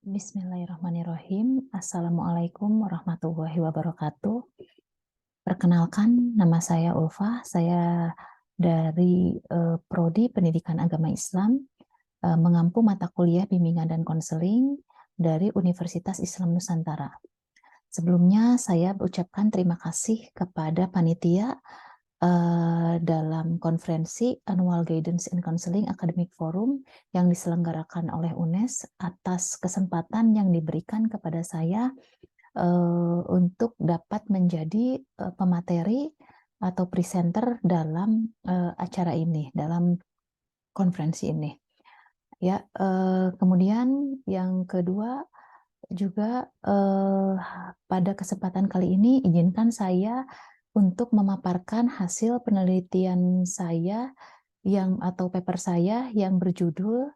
Bismillahirrahmanirrahim. Assalamualaikum warahmatullahi wabarakatuh. Perkenalkan, nama saya Ulfa. Saya dari Prodi Pendidikan Agama Islam, mengampu mata kuliah bimbingan dan konseling dari Universitas Islam Nusantara. Sebelumnya, saya mengucapkan terima kasih kepada panitia dalam konferensi Annual Guidance and Counseling Academic Forum yang diselenggarakan oleh UNES atas kesempatan yang diberikan kepada saya untuk dapat menjadi pemateri atau presenter dalam acara ini, dalam konferensi ini. Ya, kemudian yang kedua juga pada kesempatan kali ini izinkan saya untuk memaparkan hasil penelitian saya atau paper saya yang berjudul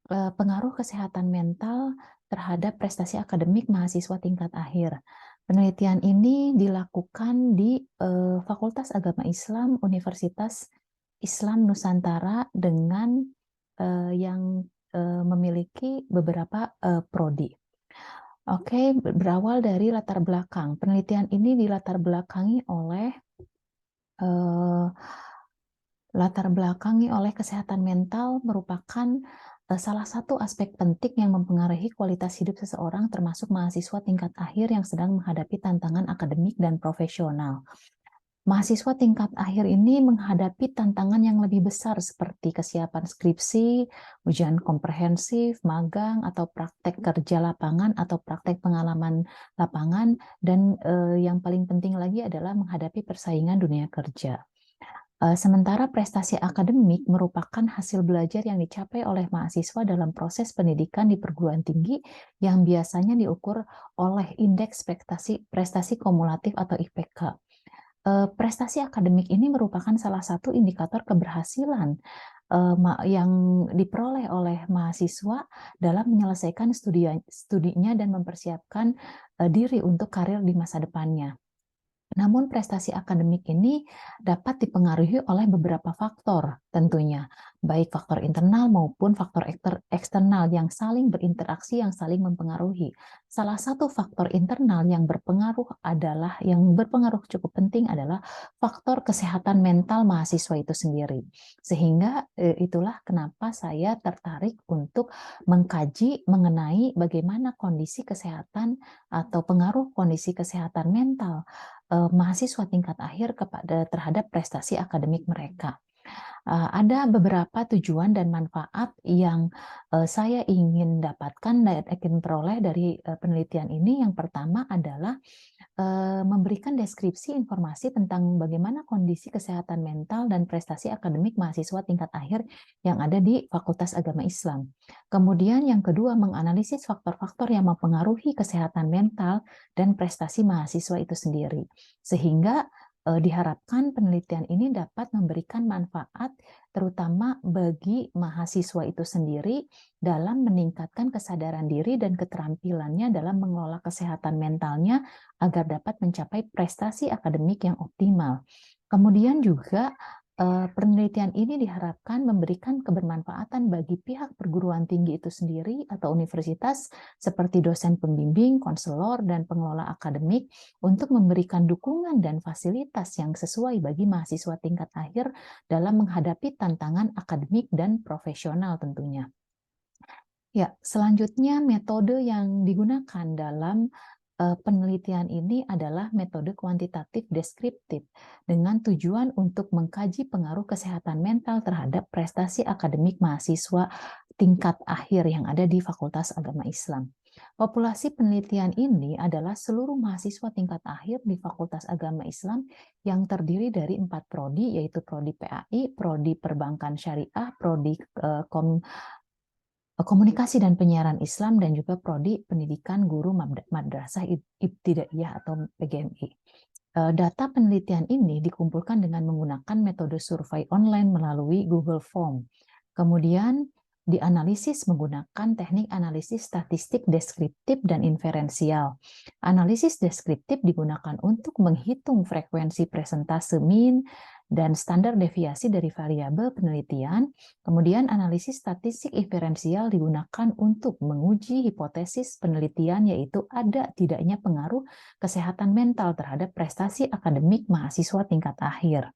Pengaruh Kesehatan Mental terhadap Prestasi Akademik Mahasiswa Tingkat Akhir. Penelitian ini dilakukan di Fakultas Agama Islam Universitas Islam Nusantara dengan yang memiliki beberapa prodi. Oke, berawal dari latar belakang. Penelitian ini dilatar belakangi oleh kesehatan mental merupakan salah satu aspek penting yang mempengaruhi kualitas hidup seseorang, termasuk mahasiswa tingkat akhir yang sedang menghadapi tantangan akademik dan profesional. Mahasiswa tingkat akhir ini menghadapi tantangan yang lebih besar seperti kesiapan skripsi, ujian komprehensif, magang, atau praktek kerja lapangan atau praktek pengalaman lapangan, dan yang paling penting lagi adalah menghadapi persaingan dunia kerja. Sementara prestasi akademik merupakan hasil belajar yang dicapai oleh mahasiswa dalam proses pendidikan di perguruan tinggi yang biasanya diukur oleh indeks prestasi kumulatif atau IPK. Prestasi akademik ini merupakan salah satu indikator keberhasilan yang diperoleh oleh mahasiswa dalam menyelesaikan studinya dan mempersiapkan diri untuk karir di masa depannya. Namun prestasi akademik ini dapat dipengaruhi oleh beberapa faktor tentunya, baik faktor internal maupun faktor eksternal yang saling berinteraksi, yang saling mempengaruhi. Salah satu faktor internal yang berpengaruh cukup penting adalah faktor kesehatan mental mahasiswa itu sendiri. Sehingga itulah kenapa saya tertarik untuk mengkaji mengenai bagaimana kondisi kesehatan atau pengaruh kondisi kesehatan mental mahasiswa tingkat akhir terhadap prestasi akademik mereka. Ada beberapa tujuan dan manfaat yang saya ingin dapatkan dan ingin peroleh dari penelitian ini. Yang pertama adalah memberikan deskripsi informasi tentang bagaimana kondisi kesehatan mental dan prestasi akademik mahasiswa tingkat akhir yang ada di Fakultas Agama Islam. Kemudian yang kedua, menganalisis faktor-faktor yang mempengaruhi kesehatan mental dan prestasi mahasiswa itu sendiri. Sehingga diharapkan penelitian ini dapat memberikan manfaat terutama bagi mahasiswa itu sendiri dalam meningkatkan kesadaran diri dan keterampilannya dalam mengelola kesehatan mentalnya agar dapat mencapai prestasi akademik yang optimal. Kemudian juga penelitian ini diharapkan memberikan kebermanfaatan bagi pihak perguruan tinggi itu sendiri atau universitas seperti dosen pembimbing, konselor, dan pengelola akademik untuk memberikan dukungan dan fasilitas yang sesuai bagi mahasiswa tingkat akhir dalam menghadapi tantangan akademik dan profesional tentunya. Ya, selanjutnya metode yang digunakan dalam penelitian ini adalah metode kuantitatif deskriptif dengan tujuan untuk mengkaji pengaruh kesehatan mental terhadap prestasi akademik mahasiswa tingkat akhir yang ada di Fakultas Agama Islam. Populasi penelitian ini adalah seluruh mahasiswa tingkat akhir di Fakultas Agama Islam yang terdiri dari 4 prodi, yaitu prodi PAI, prodi Perbankan Syariah, prodi Komunikasi dan Penyiaran Islam, dan juga prodi Pendidikan Guru Madrasah Ibtidaiyah atau PGMI. Data penelitian ini dikumpulkan dengan menggunakan metode survei online melalui Google Form. Kemudian dianalisis menggunakan teknik analisis statistik deskriptif dan inferensial. Analisis deskriptif digunakan untuk menghitung frekuensi presentase mean dan standar deviasi dari variabel penelitian. Kemudian analisis statistik inferensial digunakan untuk menguji hipotesis penelitian, yaitu ada tidaknya pengaruh kesehatan mental terhadap prestasi akademik mahasiswa tingkat akhir.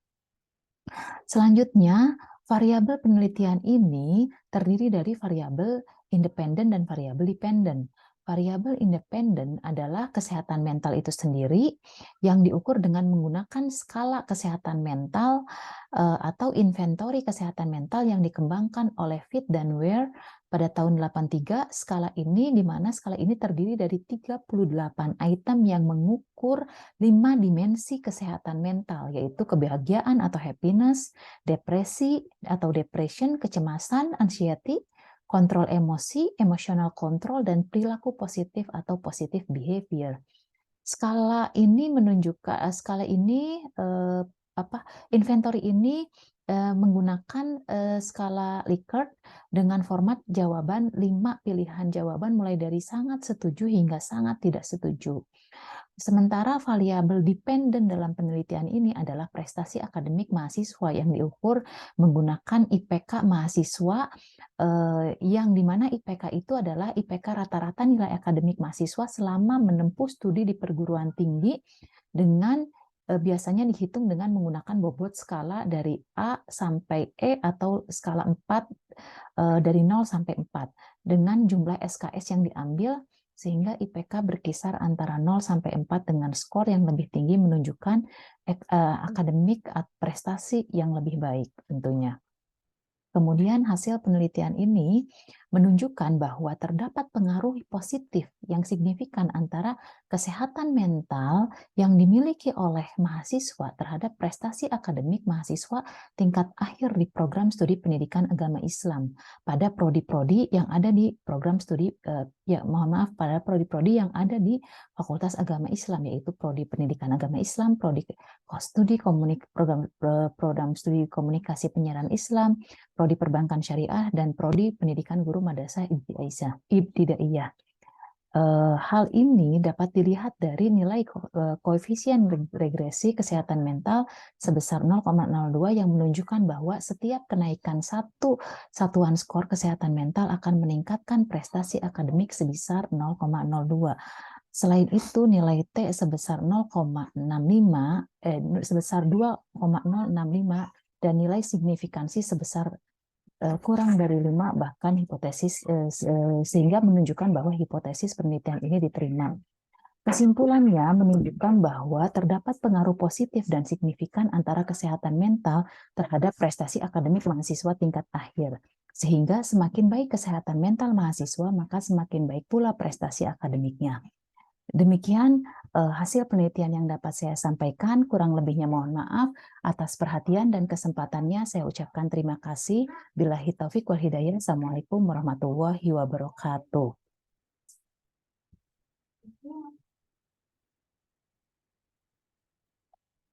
Selanjutnya, variabel penelitian ini terdiri dari variabel independen dan variabel dependen. Variabel independen adalah kesehatan mental itu sendiri yang diukur dengan menggunakan skala kesehatan mental atau inventory kesehatan mental yang dikembangkan oleh Fit dan Ware pada tahun 83. Skala ini di mana skala ini terdiri dari 38 item yang mengukur 5 dimensi kesehatan mental, yaitu kebahagiaan atau happiness, depresi atau depression, kecemasan, anxiety, kontrol emosi, emotional control, dan perilaku positif atau positive behavior. Skala ini menunjukkan inventory ini menggunakan skala Likert dengan format jawaban 5 pilihan jawaban mulai dari sangat setuju hingga sangat tidak setuju. Sementara variabel dependen dalam penelitian ini adalah prestasi akademik mahasiswa yang diukur menggunakan IPK mahasiswa, yang dimana IPK itu adalah IPK rata-rata nilai akademik mahasiswa selama menempuh studi di perguruan tinggi, dengan biasanya dihitung dengan menggunakan bobot skala dari A sampai E atau skala 4 dari 0 sampai 4 dengan jumlah SKS yang diambil, sehingga IPK berkisar antara 0 sampai 4 dengan skor yang lebih tinggi menunjukkan akademik prestasi yang lebih baik tentunya. Kemudian hasil penelitian ini menunjukkan bahwa terdapat pengaruh positif yang signifikan antara kesehatan mental yang dimiliki oleh mahasiswa terhadap prestasi akademik mahasiswa tingkat akhir di program studi pendidikan agama Islam pada prodi-prodi yang ada di program studi pada prodi-prodi yang ada di Fakultas Agama Islam, yaitu prodi pendidikan agama Islam, prodi studi program studi komunikasi penyiaran Islam, prodi perbankan syariah, dan prodi pendidikan guru madrasah ibtidaiyah. Hal ini dapat dilihat dari nilai koefisien regresi kesehatan mental sebesar 0,02 yang menunjukkan bahwa setiap kenaikan satu satuan skor kesehatan mental akan meningkatkan prestasi akademik sebesar 0,02. Selain itu, nilai T sebesar 2,065 dan nilai signifikansi sebesar kurang dari 5, bahkan hipotesis sehingga menunjukkan bahwa hipotesis penelitian ini diterima. Kesimpulannya menunjukkan bahwa terdapat pengaruh positif dan signifikan antara kesehatan mental terhadap prestasi akademik mahasiswa tingkat akhir. Sehingga semakin baik kesehatan mental mahasiswa, maka semakin baik pula prestasi akademiknya. Demikian hasil penelitian yang dapat saya sampaikan. Kurang lebihnya mohon maaf. Atas perhatian dan kesempatannya saya ucapkan terima kasih. Billahi taufiq wal hidayah. Assalamualaikum warahmatullahi wabarakatuh.